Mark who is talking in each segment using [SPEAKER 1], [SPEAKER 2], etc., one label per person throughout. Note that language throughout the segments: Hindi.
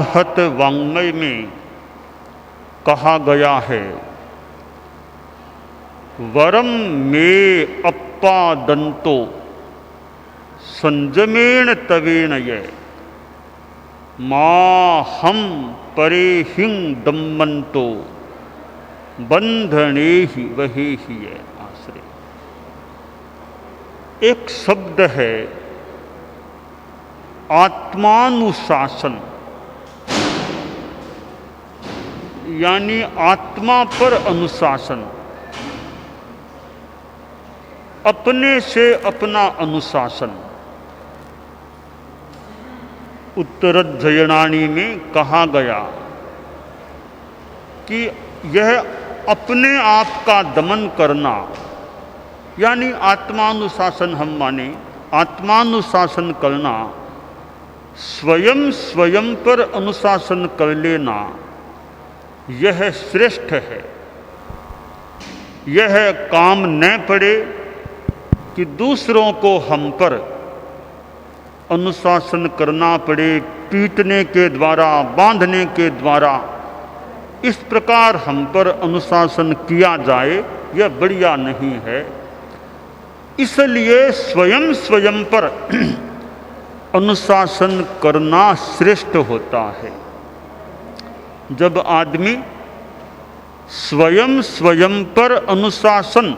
[SPEAKER 1] अनाहत वाङ्मय में कहा गया है, वरम मे अप्पादन्तो संजमेन तवेन ये माहम परेहिं दम्मन्तो बंधने ही वही ही है आश्रय। एक शब्द है आत्मानुशासन, यानी आत्मा पर अनुशासन, अपने से अपना अनुशासन। उत्तरध्ययनानि में कहा गया कि यह अपने आप का दमन करना, यानी आत्मानुशासन हम माने आत्मानुशासन करना, स्वयं स्वयं पर अनुशासन कर लेना, यह श्रेष्ठ है। यह काम न पड़े कि दूसरों को हम पर अनुशासन करना पड़े, पीटने के द्वारा, बांधने के द्वारा, इस प्रकार हम पर अनुशासन किया जाए, यह बढ़िया नहीं है। इसलिए स्वयं स्वयं पर अनुशासन करना श्रेष्ठ होता है। जब आदमी स्वयं स्वयं पर अनुशासन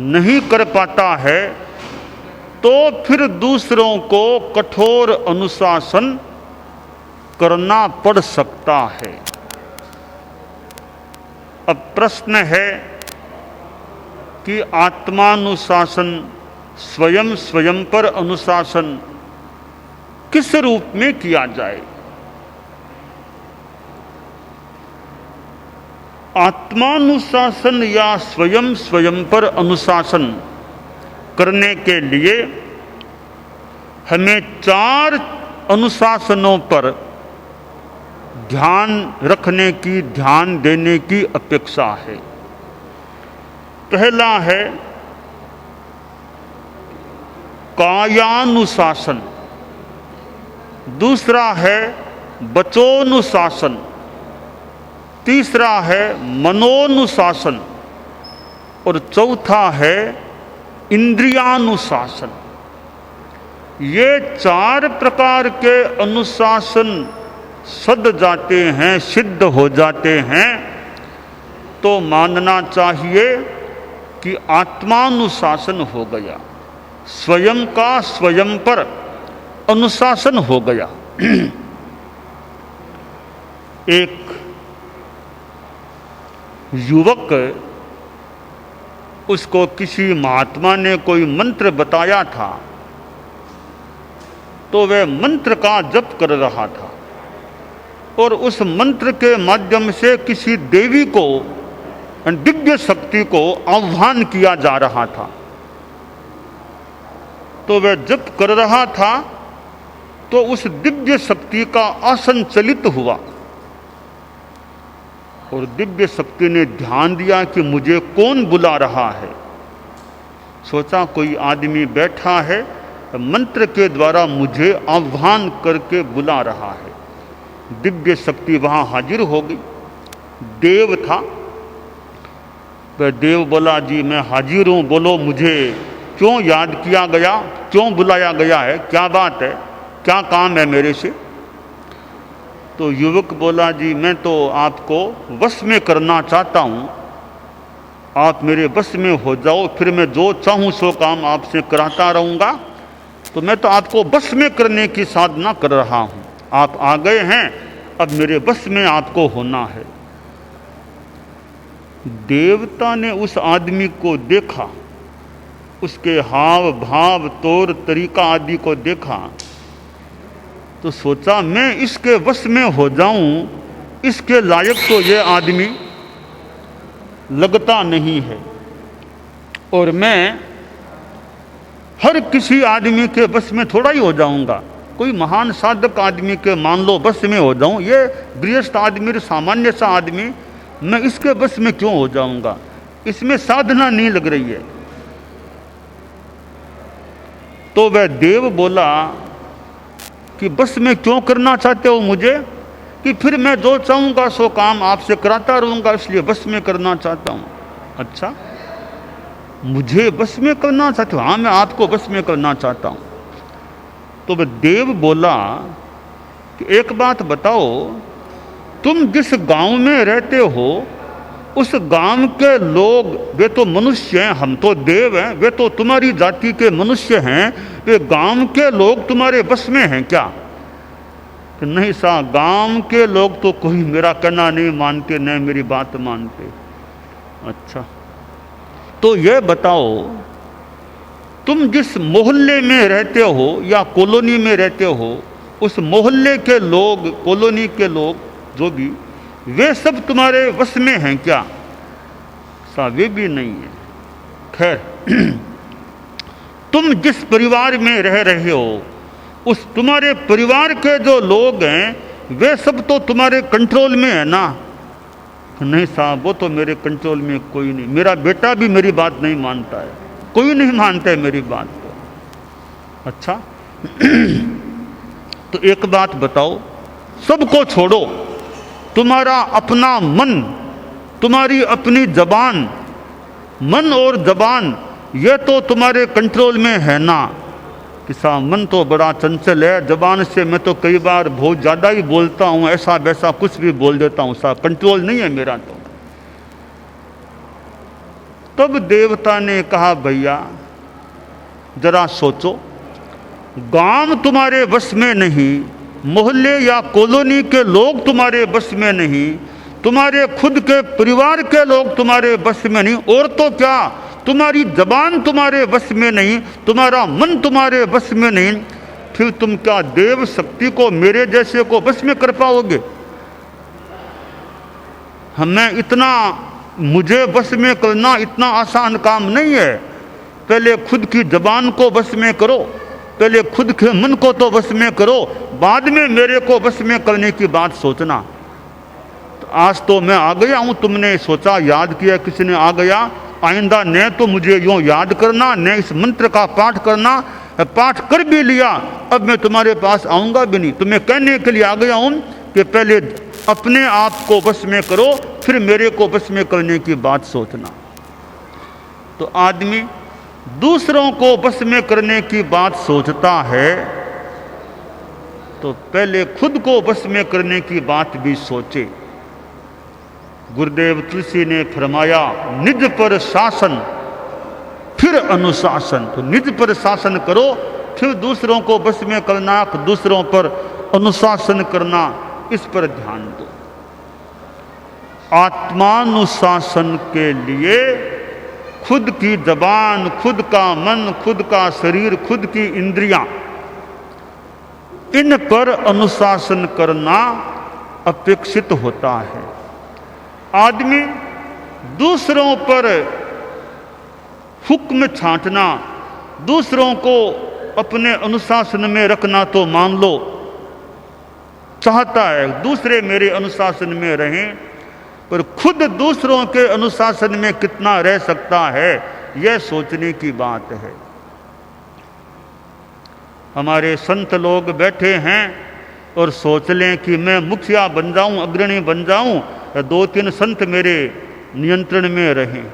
[SPEAKER 1] नहीं कर पाता है तो फिर दूसरों को कठोर अनुशासन करना पड़ सकता है। अब प्रश्न है कि आत्मानुशासन, स्वयं स्वयं पर अनुशासन किस रूप में किया जाए? आत्मानुशासन या स्वयं स्वयं पर अनुशासन करने के लिए हमें 4 अनुशासनों पर ध्यान रखने की, ध्यान देने की अपेक्षा है। पहला है कायानुशासन, दूसरा है वचोनुशासन, तीसरा है मनोनुशासन और चौथा है इंद्रियानुशासन। ये 4 प्रकार के अनुशासन सद जाते हैं, सिद्ध हो जाते हैं, तो मानना चाहिए कि आत्मानुशासन हो गया, स्वयं का स्वयं पर अनुशासन हो गया। एक युवक, उसको किसी महात्मा ने कोई मंत्र बताया था, तो वह मंत्र का जप कर रहा था और उस मंत्र के माध्यम से किसी देवी को, दिव्य शक्ति को आह्वान किया जा रहा था। तो वह जप कर रहा था तो उस दिव्य शक्ति का आसन चलित हुआ और दिव्य शक्ति ने ध्यान दिया कि मुझे कौन बुला रहा है। सोचा कोई आदमी बैठा है, मंत्र के द्वारा मुझे आह्वान करके बुला रहा है। दिव्य शक्ति वहाँ हाजिर हो गई। देव था, वह देव बोला, जी मैं हाजिर हूँ, बोलो मुझे क्यों याद किया गया, क्यों बुलाया गया है, क्या बात है, क्या काम है मेरे से? तो युवक बोला, जी मैं तो आपको वश में करना चाहता हूँ, आप मेरे वश में हो जाओ, फिर मैं जो चाहूँ सो काम आपसे कराता रहूँगा। तो मैं तो आपको वश में करने की साधना कर रहा हूँ, आप आ गए हैं, अब मेरे वश में आपको होना है। देवता ने उस आदमी को देखा, उसके हाव भाव, तौर तरीका आदि को देखा, तो सोचा मैं इसके वश में हो जाऊं, इसके लायक तो ये आदमी लगता नहीं है, और मैं हर किसी आदमी के वश में थोड़ा ही हो जाऊंगा। कोई महान साधक आदमी के मान लो वश में हो जाऊं, ये गृहस्थ आदमी, सामान्य सा आदमी, मैं इसके वश में क्यों हो जाऊंगा? इसमें साधना नहीं लग रही है। तो वह देव बोला कि बस में क्यों करना चाहते हो मुझे? कि फिर मैं जो चाहूँगा सो काम आपसे कराता रहूँगा, इसलिए बस में करना चाहता हूँ। अच्छा, मुझे बस में करना चाहते हो? हाँ, मैं आपको बस में करना चाहता हूँ। तो वह देव बोला कि एक बात बताओ, तुम जिस गांव में रहते हो उस गांव के लोग, वे तो मनुष्य हैं, हम तो देव हैं, वे तो तुम्हारी जाति के मनुष्य हैं, वे गांव के लोग तुम्हारे बस में हैं क्या? कि नहीं साहब, गांव के लोग तो कोई मेरा कहना नहीं मानते, न मेरी बात मानते। अच्छा, तो ये बताओ, तुम जिस मोहल्ले में रहते हो या कॉलोनी में रहते हो, उस मोहल्ले के लोग, कॉलोनी के लोग जो भी, वे सब तुम्हारे वश में हैं क्या? साहब, वे भी नहीं है। खैर, तुम जिस परिवार में रह रहे हो उस तुम्हारे परिवार के जो लोग हैं वे सब तो तुम्हारे कंट्रोल में है ना? नहीं साहब, वो तो मेरे कंट्रोल में कोई नहीं, मेरा बेटा भी मेरी बात नहीं मानता है, कोई नहीं मानता है मेरी बात को। अच्छा, तो एक बात बताओ, सबको छोड़ो, तुम्हारा अपना मन, तुम्हारी अपनी जबान, मन और जबान ये तो तुम्हारे कंट्रोल में है ना? कि साहब, मन तो बड़ा चंचल है, जबान से मैं तो कई बार बहुत ज़्यादा ही बोलता हूँ, ऐसा वैसा कुछ भी बोल देता हूँ साहब, कंट्रोल नहीं है मेरा तो। तब देवता ने कहा, भैया जरा सोचो, गांव तुम्हारे बस में नहीं, मोहल्ले या कॉलोनी के लोग तुम्हारे बस में नहीं, तुम्हारे खुद के परिवार के लोग तुम्हारे बस में नहीं, और तो क्या, तुम्हारी जबान तुम्हारे बस में नहीं, तुम्हारा मन तुम्हारे बस में नहीं, फिर तुम क्या देव शक्ति को, मेरे जैसे को बस में कर पाओगे? हमें इतना, मुझे बस में करना इतना आसान काम नहीं है। पहले खुद की जबान को बस में करो, पहले खुद के मन को तो बस में करो, बाद में मेरे को बस में करने की बात सोचना। तो आज तो मैं आ गया हूँ, तुमने सोचा, याद किया, किसी ने आ गया, आइंदा न तो मुझे यूँ याद करना, न इस मंत्र का पाठ करना, पाठ कर भी लिया अब मैं तुम्हारे पास आऊँगा भी नहीं। तुम्हें कहने के लिए आ गया हूँ कि पहले अपने आप को बस में करो, फिर मेरे को बस में करने की बात सोचना। तो आदमी दूसरों को बस में करने की बात सोचता है तो पहले खुद को बस में करने की बात भी सोचे। गुरुदेव तुलसी ने फरमाया, निज पर शासन फिर अनुशासन। तो निज पर शासन करो, फिर दूसरों को बस में करना, दूसरों पर अनुशासन करना, इस पर ध्यान दो। आत्मानुशासन के लिए खुद की जबान, खुद का मन, खुद का शरीर, खुद की इंद्रियां, इन पर अनुशासन करना अपेक्षित होता है। आदमी दूसरों पर हुक्म छांटना, दूसरों को अपने अनुशासन में रखना तो मान लो चाहता है, दूसरे मेरे अनुशासन में रहें, पर खुद दूसरों के अनुशासन में कितना रह सकता है, यह सोचने की बात है। हमारे संत लोग बैठे हैं और सोच लें कि मैं मुखिया बन जाऊं, अग्रणी बन जाऊं, या 2-3 संत मेरे नियंत्रण में रहें।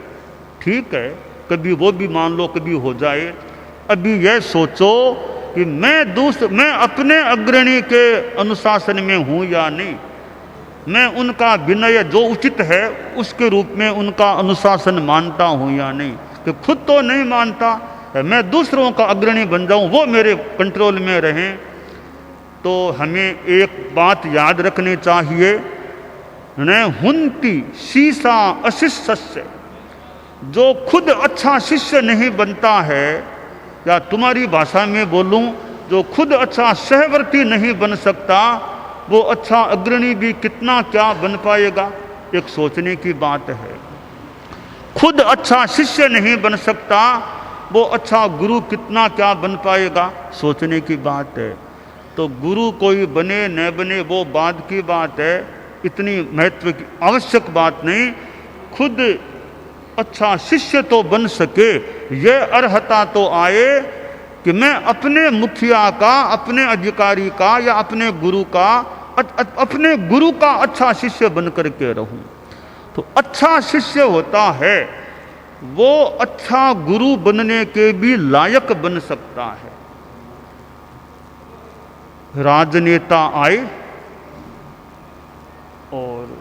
[SPEAKER 1] ठीक है, कभी वो भी मान लो, कभी हो जाए। अभी यह सोचो कि मैं अपने अग्रणी के अनुशासन में हूँ या नहीं, मैं उनका विनय जो उचित है उसके रूप में उनका अनुशासन मानता हूँ या नहीं। कि खुद तो नहीं मानता, मैं दूसरों का अग्रणी बन जाऊँ, वो मेरे कंट्रोल में रहें। तो हमें एक बात याद रखनी चाहिए, न हुंती शीशा अशिष्य। जो खुद अच्छा शिष्य नहीं बनता है, या तुम्हारी भाषा में बोलूं, जो खुद अच्छा सहवर्ती नहीं बन सकता, वो अच्छा अग्रणी भी कितना क्या बन पाएगा। एक सोचने की बात है। खुद अच्छा शिष्य नहीं बन सकता, वो अच्छा गुरु कितना क्या बन पाएगा, सोचने की बात है। तो गुरु कोई बने न बने वो बाद की बात है, इतनी महत्व की आवश्यक बात नहीं। खुद अच्छा शिष्य तो बन सके, ये अर्हता तो आए कि मैं अपने मुखिया का, अपने अधिकारी का या अपने गुरु का अपने गुरु का अच्छा शिष्य बन करके रहूं। तो अच्छा शिष्य होता है वो अच्छा गुरु बनने के भी लायक बन सकता है। राजनेता आए और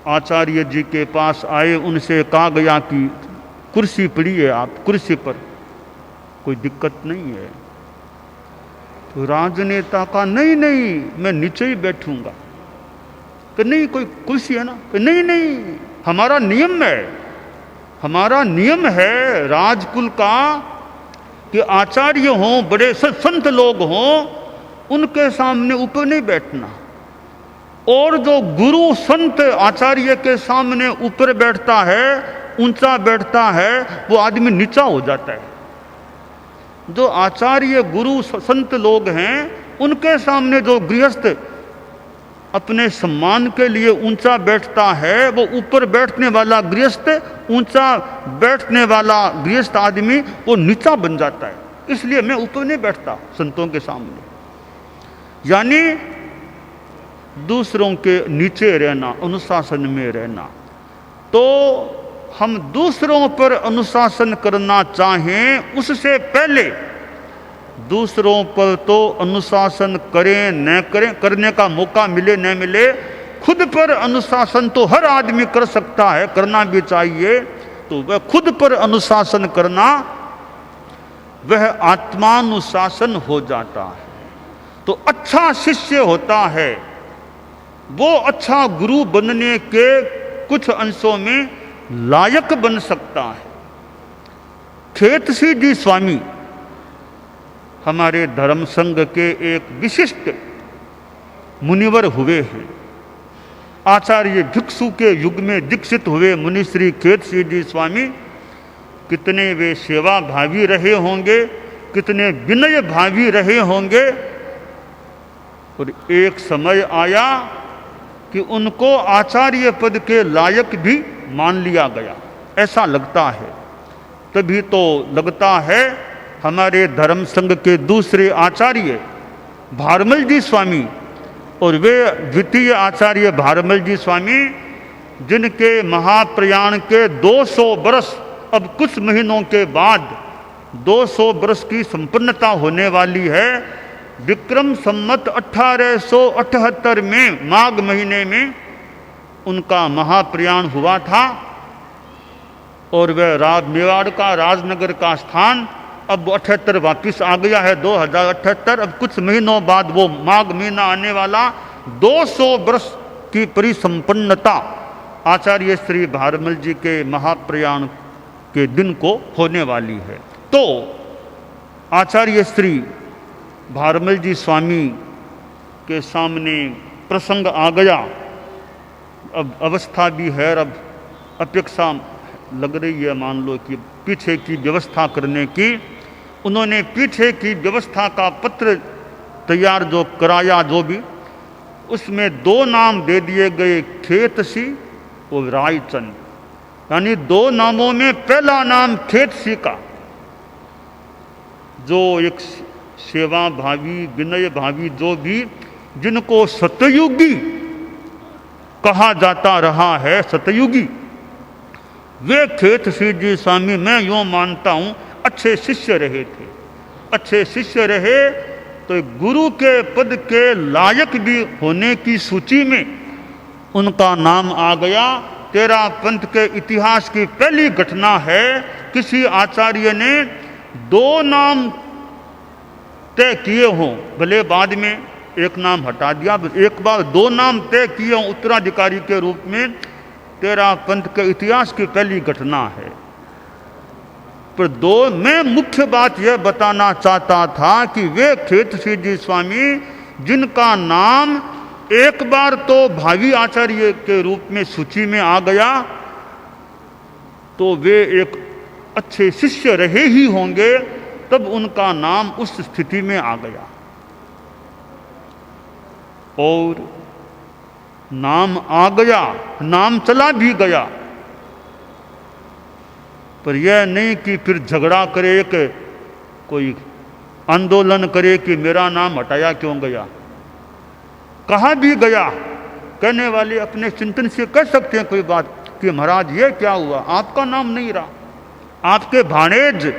[SPEAKER 1] आचार्य जी के पास आए, उनसे कहा गया कि कुर्सी पड़ी है, आप कुर्सी पर, कोई दिक्कत नहीं है। तो राजनेता का नहीं नहीं मैं नीचे ही बैठूंगा। कि नहीं कोई कुर्सी है ना? कि नहीं नहीं हमारा नियम है, हमारा नियम है राजकुल का कि आचार्य हों, बड़े संत लोग हों, उनके सामने ऊपर नहीं बैठना। और जो गुरु संत आचार्य के सामने ऊपर बैठता है, ऊंचा बैठता है, वो आदमी नीचा हो जाता है। जो आचार्य गुरु संत लोग हैं उनके सामने जो गृहस्थ अपने सम्मान के लिए ऊंचा बैठता है, वो ऊपर बैठने वाला गृहस्थ, ऊंचा बैठने वाला गृहस्थ आदमी वो नीचा बन जाता है। इसलिए मैं ऊपर नहीं बैठता संतों के सामने। यानी दूसरों के नीचे रहना, अनुशासन में रहना। तो हम दूसरों पर अनुशासन करना चाहें उससे पहले दूसरों पर तो अनुशासन करें न करें, करने का मौका मिले न मिले, खुद पर अनुशासन तो हर आदमी कर सकता है, करना भी चाहिए। तो वह खुद पर अनुशासन करना वह आत्मानुशासन हो जाता है। तो अच्छा शिष्य होता है वो अच्छा गुरु बनने के कुछ अंशों में लायक बन सकता है। खेतसी जी स्वामी हमारे धर्म संघ के एक विशिष्ट मुनिवर हुए हैं। आचार्य भिक्षु के युग में दीक्षित हुए मुनि श्री खेतसी जी स्वामी कितने वे सेवा भावी रहे होंगे, कितने विनय भावी रहे होंगे। और एक समय आया कि उनको आचार्य पद के लायक भी मान लिया गया, ऐसा लगता है। तभी तो लगता है हमारे धर्म संघ के दूसरे आचार्य भारमल जी स्वामी, और वे द्वितीय आचार्य भारमल जी स्वामी, जिनके महाप्रयाण के 200 वर्ष अब कुछ महीनों के बाद 200 वर्ष की संपन्नता होने वाली है। विक्रम संमत 1878 में माघ महीने में उनका महाप्रयाण हुआ था। और वह मेवाड़ का राजनगर का स्थान अब 78 वापिस आ गया है, 2078। अब कुछ महीनों बाद वो माघ महीना आने वाला 200 वर्ष की परिसंपन्नता आचार्य श्री भारमल जी के महाप्रयाण के दिन को होने वाली है। तो आचार्य श्री भारमल जी स्वामी के सामने प्रसंग आ गया। अब अवस्था भी है, अब अपेक्षा लग रही है मान लो कि पीछे की व्यवस्था करने की। उन्होंने पीछे की व्यवस्था का पत्र तैयार जो कराया, जो भी, उसमें 2 नाम दे दिए गए, खेतसी और रायचंद। यानी 2 नामों में पहला नाम खेतसी का, जो एक सेवा भावी विनय भावी जो भी, जिनको सतयुगी कहा जाता रहा है, सतयुगी, वे खेतसी जी स्वामी मैं यूँ मानता हूँ अच्छे शिष्य रहे थे। अच्छे शिष्य रहे तो गुरु के पद के लायक भी होने की सूची में उनका नाम आ गया। तेरा पंथ के इतिहास की पहली घटना है, किसी आचार्य ने 2 नाम तय किए हों, भले बाद में एक नाम हटा दिया, एक बार 2 नाम तय किए हों उत्तराधिकारी के रूप में, तेरा पंथ के इतिहास की पहली घटना है। पर 2 मैं मुख्य बात यह बताना चाहता था कि वे खेतसी जी स्वामी जिनका नाम एक बार तो भावी आचार्य के रूप में सूची में आ गया, तो वे एक अच्छे शिष्य रहे ही होंगे, तब उनका नाम उस स्थिति में आ गया। और नाम आ गया, नाम चला भी गया, पर यह नहीं कि फिर झगड़ा करे, कि कोई आंदोलन करे कि मेरा नाम हटाया क्यों गया। कहा भी गया, कहने वाले अपने चिंतन से कह सकते हैं कोई बात कि महाराज ये क्या हुआ, आपका नाम नहीं रहा, आपके भाणेज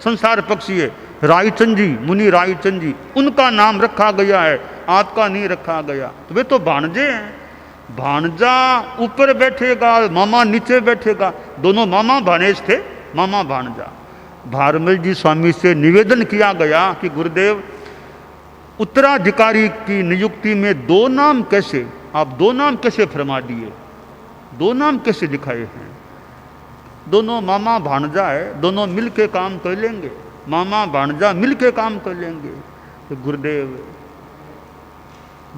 [SPEAKER 1] संसार पक्षी है रायचंद जी, मुनि रायचंद जी, उनका नाम रखा गया है, आपका नहीं रखा गया। तो वे तो भाणजे हैं, भाणजा ऊपर बैठेगा, मामा नीचे बैठेगा, दोनों मामा भाणेज थे, मामा भाणजा। भारमल जी स्वामी से निवेदन किया गया कि गुरुदेव उत्तराधिकारी की नियुक्ति में दो नाम कैसे, आप दो नाम कैसे फरमा दिए, दो नाम कैसे दिखाए हैं? दोनों मामा भाणजा है, दोनों मिल के काम कर लेंगे, मामा भाणजा मिल के काम कर लेंगे। तो गुरुदेव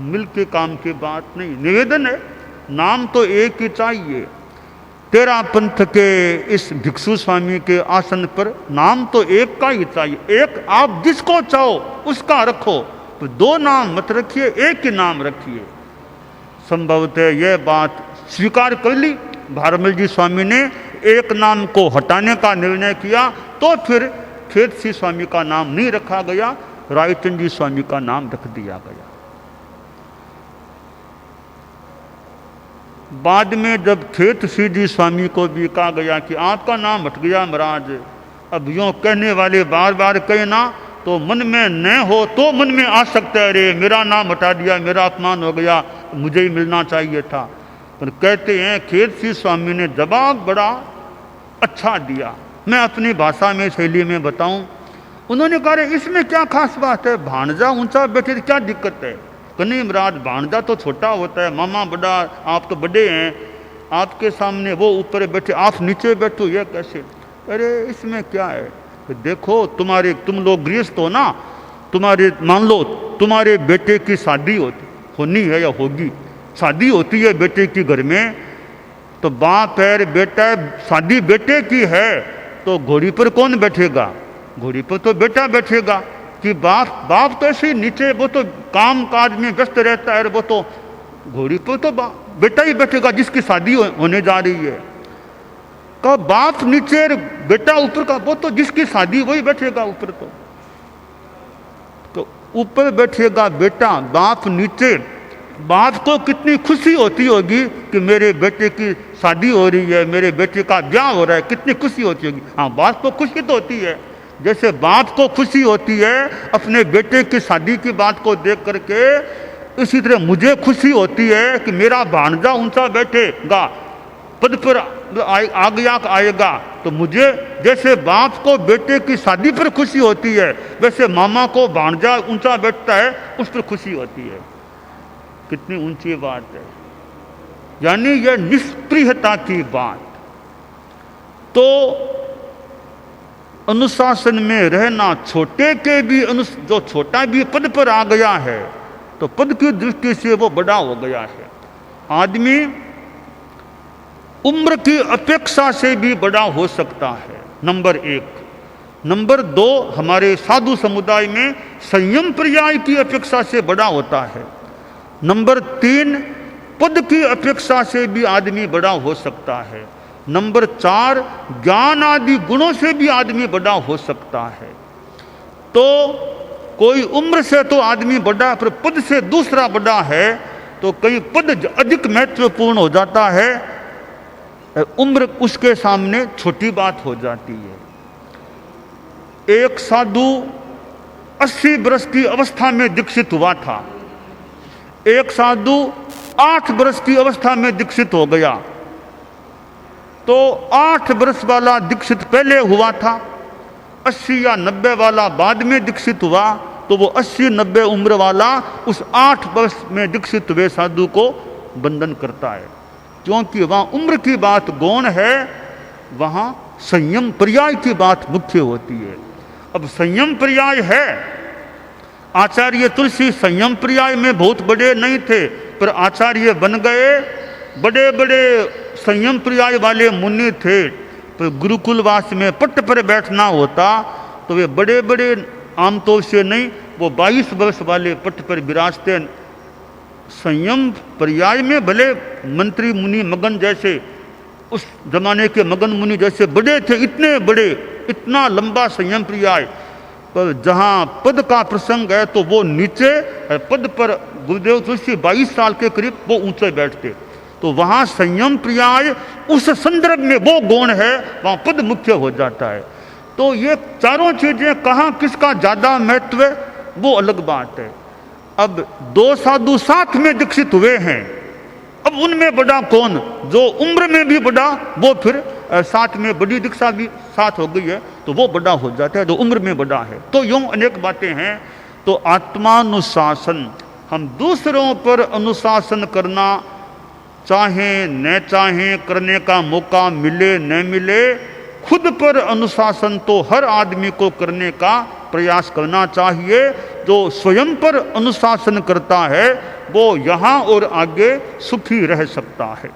[SPEAKER 1] मिल के काम की बात नहीं, निवेदन है, नाम तो एक ही चाहिए। तेरा पंथ के इस भिक्षु स्वामी के आसन पर नाम तो एक का ही चाहिए, एक आप जिसको चाहो उसका रखो, तो दो नाम मत रखिए, एक ही नाम रखिए। संभवतः यह बात स्वीकार कर ली भारमल जी स्वामी ने, एक नाम को हटाने का निर्णय किया, तो फिर खेतसी स्वामी का नाम नहीं रखा गया, रायचंद जी स्वामी का नाम रख दिया गया। बाद में जब खेतसी जी स्वामी को भी कहा गया कि आपका नाम हट गया महाराज, अब यूँ कहने वाले बार बार कहे ना तो मन में न हो तो मन में आ सकता है, अरे मेरा नाम हटा दिया, मेरा अपमान हो गया, मुझे ही मिलना चाहिए था। पर कहते हैं खेतसी स्वामी ने जवाब बड़ा अच्छा दिया, मैं अपनी भाषा में शैली में बताऊं। उन्होंने कहा इसमें क्या खास बात है, भाणजा ऊंचा बैठे तो क्या दिक्कत है? नहीं महाराज, भाणजा तो छोटा होता है, मामा बड़ा, आप तो बड़े हैं, आपके सामने वो ऊपर बैठे, आप नीचे बैठो, ये कैसे? अरे इसमें क्या है, देखो तुम लोग गृहस्थ हो ना, तुम्हारे मान लो तुम्हारे बेटे की शादी होनी है या होगी, शादी होती है बेटे की घर में, तो बाप है बेटा है, शादी बेटे की है तो घोड़ी पर कौन बैठेगा? घोड़ी पर तो बेटा बैठेगा। कि बाप तो ऐसे ही नीचे, वो तो काम काज में व्यस्त रहता है, वो तो घोड़ी पर तो बेटा ही बैठेगा जिसकी शादी होने जा रही है। का बाप नीचे बेटा ऊपर का, वो तो जिसकी शादी वही बैठेगा ऊपर, तो ऊपर बैठेगा बेटा, बाप नीचे। बाप को कितनी खुशी होती होगी कि मेरे बेटे की शादी हो रही है, मेरे बेटे का ब्याह हो रहा है, कितनी खुशी होती होगी। हाँ, बाप को खुशी तो होती है, जैसे बाप को खुशी होती है अपने बेटे की शादी की बात को देख करके, इसी तरह मुझे खुशी होती है कि मेरा भाणजा ऊंचा बैठेगा, पद पर आएगा, तो मुझे जैसे बाप को बेटे की शादी पर खुशी होती है, वैसे मामा को भाणजा ऊंचा बैठता है उस पर खुशी होती है। कितनी ऊंची बात है, यानी यह निष्प्रियता की बात। तो अनुशासन में रहना, छोटे के भी जो छोटा भी पद पर आ गया है तो पद की दृष्टि से वो बड़ा हो गया है। आदमी उम्र की अपेक्षा से भी बड़ा हो सकता है, नंबर एक। नंबर दो, हमारे साधु समुदाय में संयम पर्याय की अपेक्षा से बड़ा होता है। नंबर तीन, पद की अपेक्षा से भी आदमी बड़ा हो सकता है। नंबर चार, ज्ञान आदि गुणों से भी आदमी बड़ा हो सकता है। तो कोई उम्र से तो आदमी बड़ा, पर पद से दूसरा बड़ा है तो कहीं पद अधिक महत्वपूर्ण हो जाता है, उम्र उसके सामने छोटी बात हो जाती है। एक साधु 80 वर्ष की अवस्था में दीक्षित हुआ था, एक साधु 8 वर्ष की अवस्था में दीक्षित हो गया। तो 8 वर्ष वाला दीक्षित पहले हुआ था, 80 या 90 वाला बाद में दीक्षित हुआ, तो वो 80-90 उम्र वाला उस 8 वर्ष में दीक्षित हुए साधु को बंधन करता है, क्योंकि वहाँ उम्र की बात गौण है, वहाँ संयम पर्याय की बात मुख्य होती है। अब संयम पर्याय है, आचार्य तुलसी संयम पर्याय में बहुत बड़े नहीं थे, पर आचार्य बन गए, बड़े बड़े संयम पर्याय वाले मुनि थे। पर गुरुकुलवास में पट्ट पर बैठना होता तो वे बड़े बड़े आमतौर से नहीं, वो 22 वर्ष वाले पट्ट पर विराजते। संयम पर्याय में भले मंत्री मुनि मगन जैसे, उस जमाने के मगन मुनि जैसे बड़े थे, इतने बड़े, इतना लंबा संयम पर्याय, पर जहाँ पद का प्रसंग है तो वो नीचे, पद पर गुरुदेव तुलसी 22 साल के करीब वो ऊंचे बैठते, तो वहाँ संयम प्रियाय उस संदर्भ में वो गुण है, वहाँ पद मुख्य हो जाता है। तो ये चारों चीजें कहाँ किसका ज्यादा महत्व है वो अलग बात है। अब दो साधु साथ में दीक्षित हुए हैं, अब उनमें बड़ा कौन? जो उम्र में भी बड़ा, वो फिर साथ में बड़ी दीक्षा भी साथ हो गई है तो वो बड़ा हो जाता है, जो उम्र में बड़ा है। तो यूं अनेक बातें हैं। तो आत्मानुशासन, हम दूसरों पर अनुशासन करना चाहें न चाहें, करने का मौका मिले न मिले, खुद पर अनुशासन तो हर आदमी को करने का प्रयास करना चाहिए। जो स्वयं पर अनुशासन करता है वो यहाँ और आगे सुखी रह सकता है।